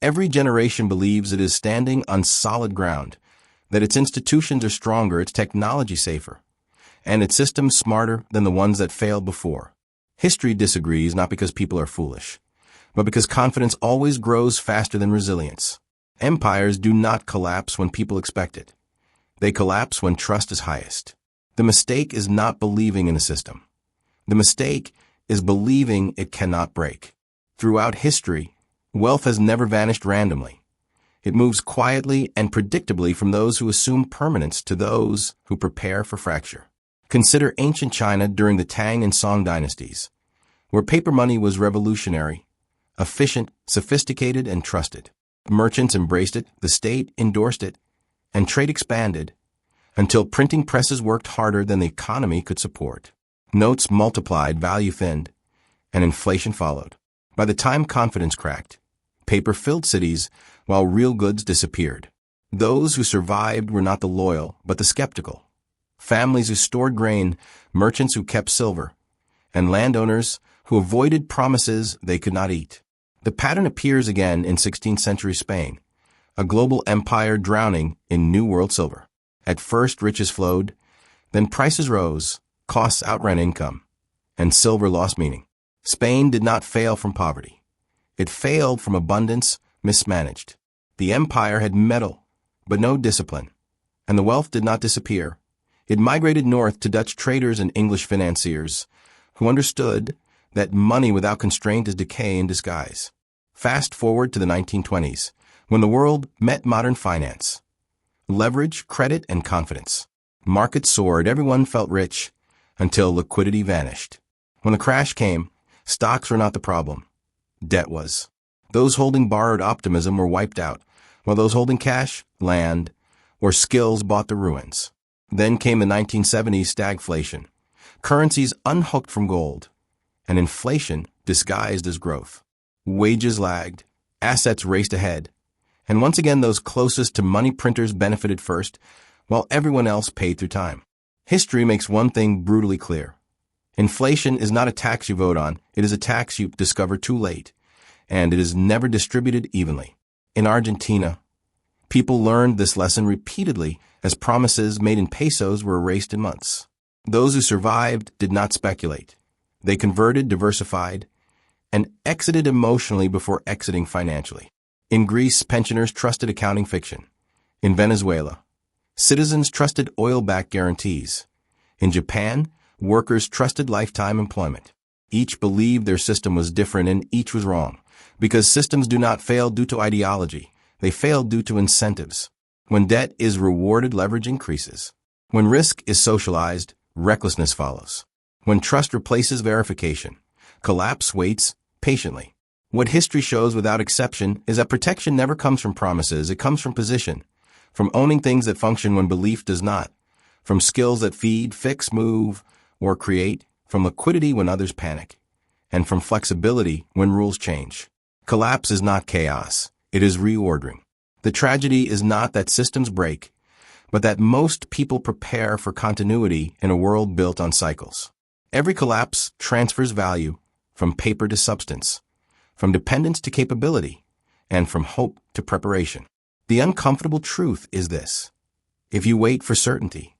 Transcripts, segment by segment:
Every generation believes it is standing on solid ground, that its institutions are stronger, its technology safer, and its systems smarter than the ones that failed before. History disagrees not because people are foolish, but because confidence always grows faster than resilience. Empires do not collapse when people expect it. They collapse when trust is highest. The mistake is not believing in a system. The mistake is believing it cannot break. Throughout history, wealth has never vanished randomly. It moves quietly and predictably from those who assume permanence to those who prepare for fracture. Consider ancient China during the Tang and Song dynasties, where paper money was revolutionary, efficient, sophisticated, and trusted. Merchants embraced it, the state endorsed it, and trade expanded until printing presses worked harder than the economy could support. Notes multiplied, value thinned, and inflation followed. By the time confidence cracked, paper filled cities while real goods disappeared. Those who survived were not the loyal, but the skeptical. Families who stored grain, merchants who kept silver, and landowners who avoided promises they could not eat. The pattern appears again in 16th century Spain, a global empire drowning in New World silver. At first, riches flowed, then prices rose, costs outran income, and silver lost meaning. Spain did not fail from poverty. It failed from abundance mismanaged. The empire had metal, but no discipline, and the wealth did not disappear. It migrated north to Dutch traders and English financiers, who understood that money without constraint is decay in disguise. Fast forward to the 1920s, when the world met modern finance. Leverage, credit, and confidence. Markets soared, everyone felt rich, until liquidity vanished. When the crash came, stocks were not the problem. Debt was. Those holding borrowed optimism were wiped out, while those holding cash, land, or skills bought the ruins. Then came the 1970s stagflation, currencies unhooked from gold, and inflation disguised as growth. Wages lagged, assets raced ahead, and once again those closest to money printers benefited first, while everyone else paid through time. History makes one thing brutally clear. Inflation is not a tax you vote on, it is a tax you discover too late, and it is never distributed evenly. In Argentina, people learned this lesson repeatedly as promises made in pesos were erased in months. Those who survived did not speculate. They converted, diversified, and exited emotionally before exiting financially. In Greece, pensioners trusted accounting fiction. In Venezuela, citizens trusted oil-backed guarantees. In Japan, workers trusted lifetime employment. Each believed their system was different and each was wrong, because systems do not fail due to ideology. They fail due to incentives. When debt is rewarded, leverage increases. When risk is socialized, recklessness follows. When trust replaces verification, collapse waits patiently. What history shows without exception is that protection never comes from promises, it comes from position, from owning things that function when belief does not, from skills that feed, fix, move, or create, from liquidity when others panic, and from flexibility when rules change. Collapse is not chaos, it is reordering. The tragedy is not that systems break, but that most people prepare for continuity in a world built on cycles. Every collapse transfers value from paper to substance, from dependence to capability, and from hope to preparation. The uncomfortable truth is this: if you wait for certainty,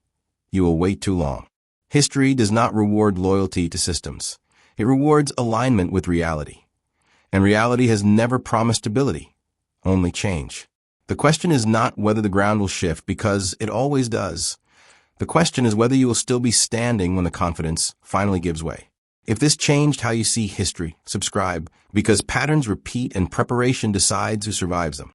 you will wait too long. History does not reward loyalty to systems. It rewards alignment with reality. And reality has never promised stability, only change. The question is not whether the ground will shift, because it always does. The question is whether you will still be standing when the confidence finally gives way. If this changed how you see history, subscribe, because patterns repeat and preparation decides who survives them.